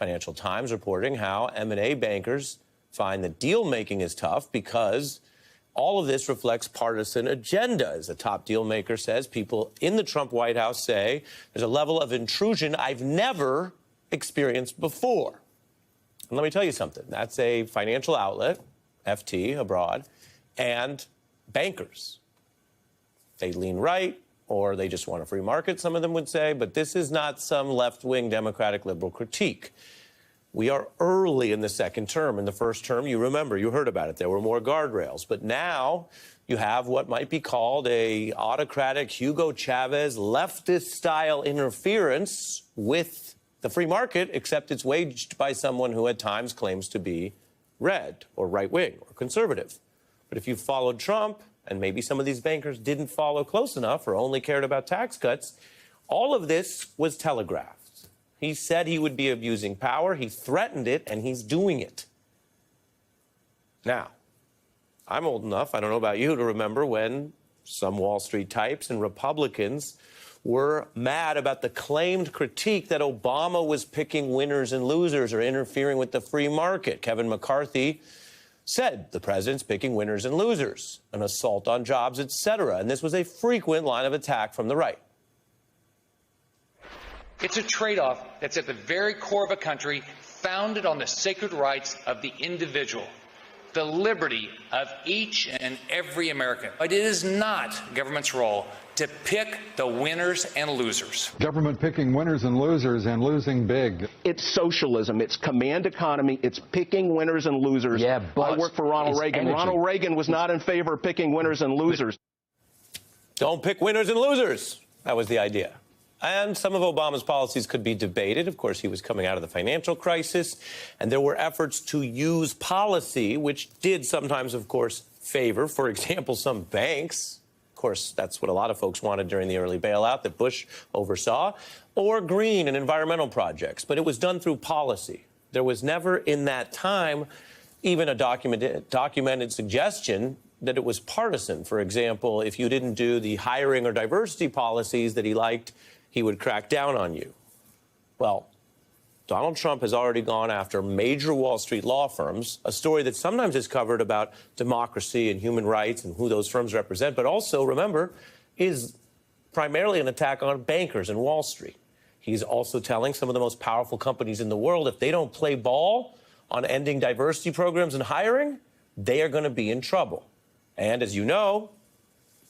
Financial Times reporting how M&A bankers find that deal making is tough because all of this reflects partisan agenda. As the top deal maker says, people in the Trump White House say there's a level of intrusion I've never experienced before. And let me tell you something. That's a financial outlet, FT abroad, and bankers. They lean right, or they just want a free market, some of them would say, but this is not some left-wing Democratic liberal critique. We are early in the second term. In the first term, you remember, you heard about it, there were more guardrails. But now you have what might be called a autocratic Hugo Chavez leftist-style interference with the free market, except it's waged by someone who at times claims to be red or right-wing or conservative. But if you followed Trump, and maybe some of these bankers didn't follow close enough or only cared about tax cuts, all of this was telegraphed. He said he would be abusing power, he threatened it, and he's doing it. Now, I'm old enough, I don't know about you, to remember when some Wall Street types and Republicans were mad about the claimed critique that Obama was picking winners and losers or interfering with the free market. Kevin McCarthy said the president's picking winners and losers, an assault on jobs, etc. And this was a frequent line of attack from the right. It's a trade-off that's at the very core of a country founded on the sacred rights of the individual, the liberty of each and every American. But it is not government's role to pick the winners and losers. Government picking winners and losing big. It's socialism. It's command economy. It's picking winners and losers. Yeah, but I worked for Ronald Reagan. Energy. Ronald Reagan was not in favor of picking winners and losers. Don't pick winners and losers. That was the idea. And some of Obama's policies could be debated. Of course, he was coming out of the financial crisis, and there were efforts to use policy, which did sometimes, of course, favor, for example, some banks. Of course, that's what a lot of folks wanted during the early bailout that Bush oversaw, or green and environmental projects. But it was done through policy. There was never in that time even a documented suggestion that it was partisan. For example, if you didn't do the hiring or diversity policies that he liked, he would crack down on you. Well, Donald Trump has already gone after major Wall Street law firms, a story that sometimes is covered about democracy and human rights and who those firms represent, but also, remember, is primarily an attack on bankers and Wall Street. He's also telling some of the most powerful companies in the world, if they don't play ball on ending diversity programs and hiring, they are going to be in trouble. And as you know,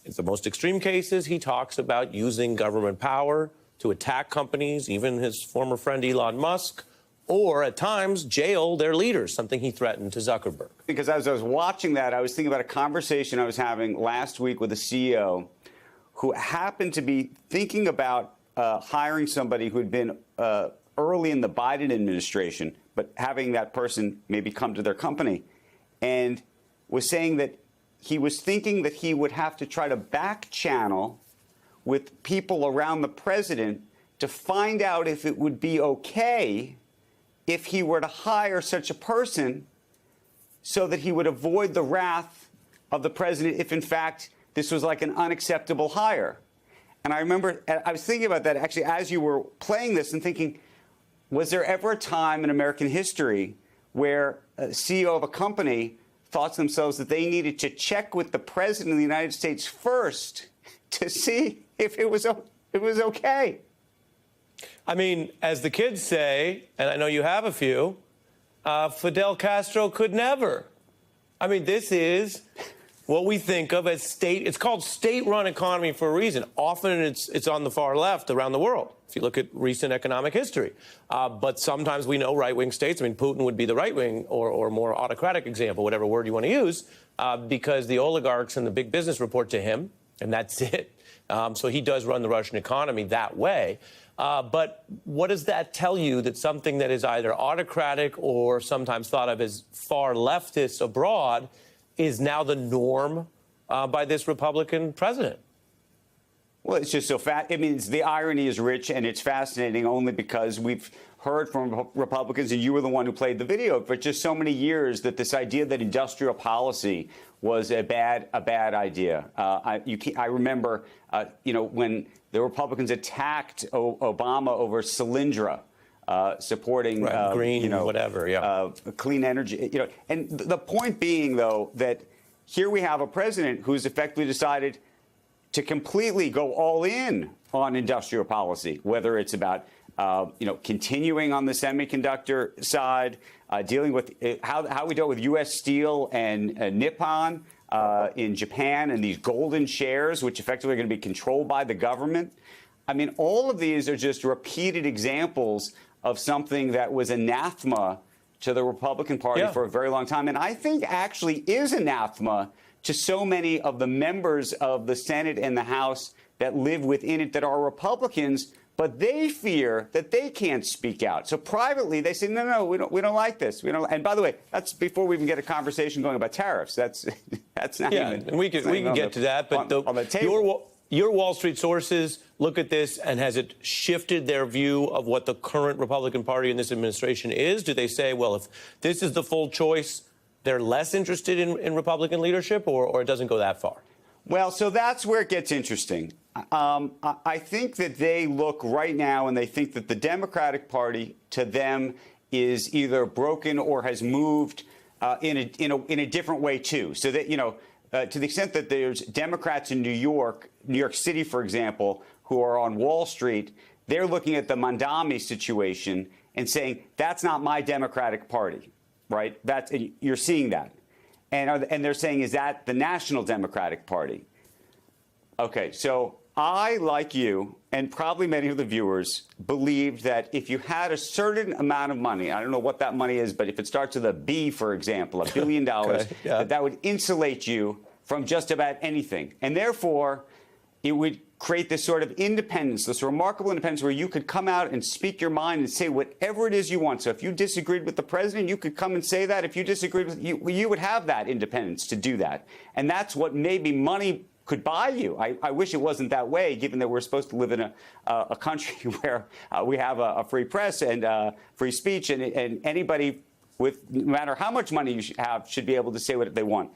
in the most extreme cases, he talks about using government power to attack companies, even his former friend Elon Musk, or at times jail their leaders, something he threatened to Zuckerberg. Because as I was watching that, I was thinking about a conversation I was having last week with a CEO who happened to be thinking about hiring somebody who had been early in the Biden administration, but having that person maybe come to their company, and was saying that he was thinking that he would have to try to back channel with people around the president to find out if it would be okay if he were to hire such a person so that he would avoid the wrath of the president if, in fact, this was like an unacceptable hire. And I remember I was thinking about that actually as you were playing this and thinking, was there ever a time in American history where a CEO of a company thought to themselves that they needed to check with the president of the United States first to see if it was okay? I mean, as the kids say, and I know you have a few, Fidel Castro could never. I mean, this is what we think of as state. It's called state-run economy for a reason. Often it's on the far left around the world, if you look at recent economic history. But sometimes we know right-wing states. I mean, Putin would be the right-wing or more autocratic example, whatever word you want to use, because the oligarchs and the big business report to him, and that's it. So he does run the Russian economy that way. But what does that tell you, that something that is either autocratic or sometimes thought of as far leftist abroad is now the norm by this Republican president? Well, it's just so I mean, the irony is rich, and it's fascinating only because we've heard from Republicans, and you were the one who played the video, for just so many years that this idea that industrial policy was a bad idea. I remember, when the Republicans attacked Obama over Solyndra, supporting green, whatever, clean energy. And the point being, though, that here we have a president who's effectively decided to completely go all in on industrial policy, whether it's about continuing on the semiconductor side, dealing with how we dealt with U.S. Steel and Nippon in Japan, and these golden shares, which effectively are going to be controlled by the government. I mean, all of these are just repeated examples of something that was anathema to the Republican Party for a very long time, and I think actually is anathema to so many of the members of the Senate and the House that live within it that are Republicans, but they fear that they can't speak out. So privately, they say, no, we don't like this. We don't. And by the way, that's before we even get a conversation going about tariffs. That's not even. And we can get to that. But on the table. Your Wall Street sources look at this, and has it shifted their view of what the current Republican Party in this administration is? Do they say, well, if this is the full choice, they're less interested in Republican leadership, or it doesn't go that far? Well, so that's where it gets interesting. I think that they look right now and they think that the Democratic Party to them is either broken or has moved in a different way, too. So that, to the extent that there's Democrats in New York City, for example, who are on Wall Street, they're looking at the Mamdani situation and saying, that's not my Democratic Party, right? You're seeing that. And they're saying, is that the National Democratic Party? Okay, so I, like you, and probably many of the viewers, believed that if you had a certain amount of money, I don't know what that money is, but if it starts with a B, for example, $1 billion, that would insulate you from just about anything. And therefore, it would create this sort of independence, this remarkable independence where you could come out and speak your mind and say whatever it is you want. So if you disagreed with the president, you could come and say that. If you disagreed with you would have that independence to do that. And that's what maybe money could buy you. I wish it wasn't that way, given that we're supposed to live in a country where we have a free press and free speech, and anybody with no matter how much money you have should be able to say what they want.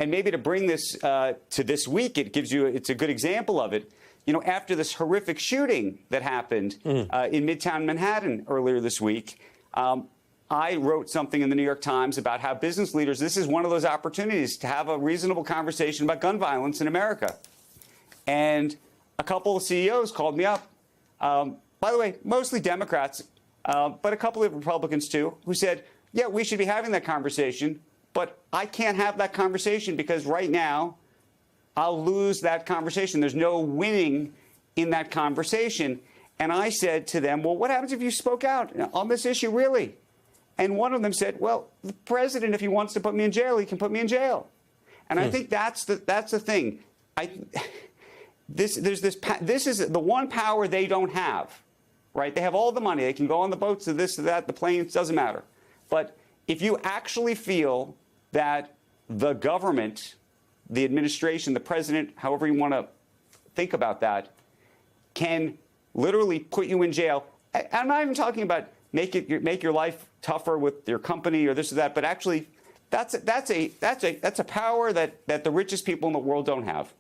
And maybe to bring this to this week, it's a good example of it. After this horrific shooting that happened in Midtown Manhattan earlier this week, I wrote something in the New York Times about how business leaders, this is one of those opportunities to have a reasonable conversation about gun violence in America. And a couple of CEOs called me up, by the way, mostly Democrats, but a couple of Republicans too, who said, yeah, we should be having that conversation. But I can't have that conversation because right now I'll lose that conversation. There's no winning in that conversation. And I said to them, well, what happens if you spoke out on this issue, really? And one of them said, well, the president, if he wants to put me in jail, he can put me in jail. And I think that's the thing. This is the one power they don't have, right? They have all the money. They can go on the boats, to this, to that, the planes, doesn't matter. But if you actually feel that the government, the administration, the president, however you want to think about that, can literally put you in jail. I'm not even talking about make your life tougher with your company or this or that, but actually that's a power that the richest people in the world don't have.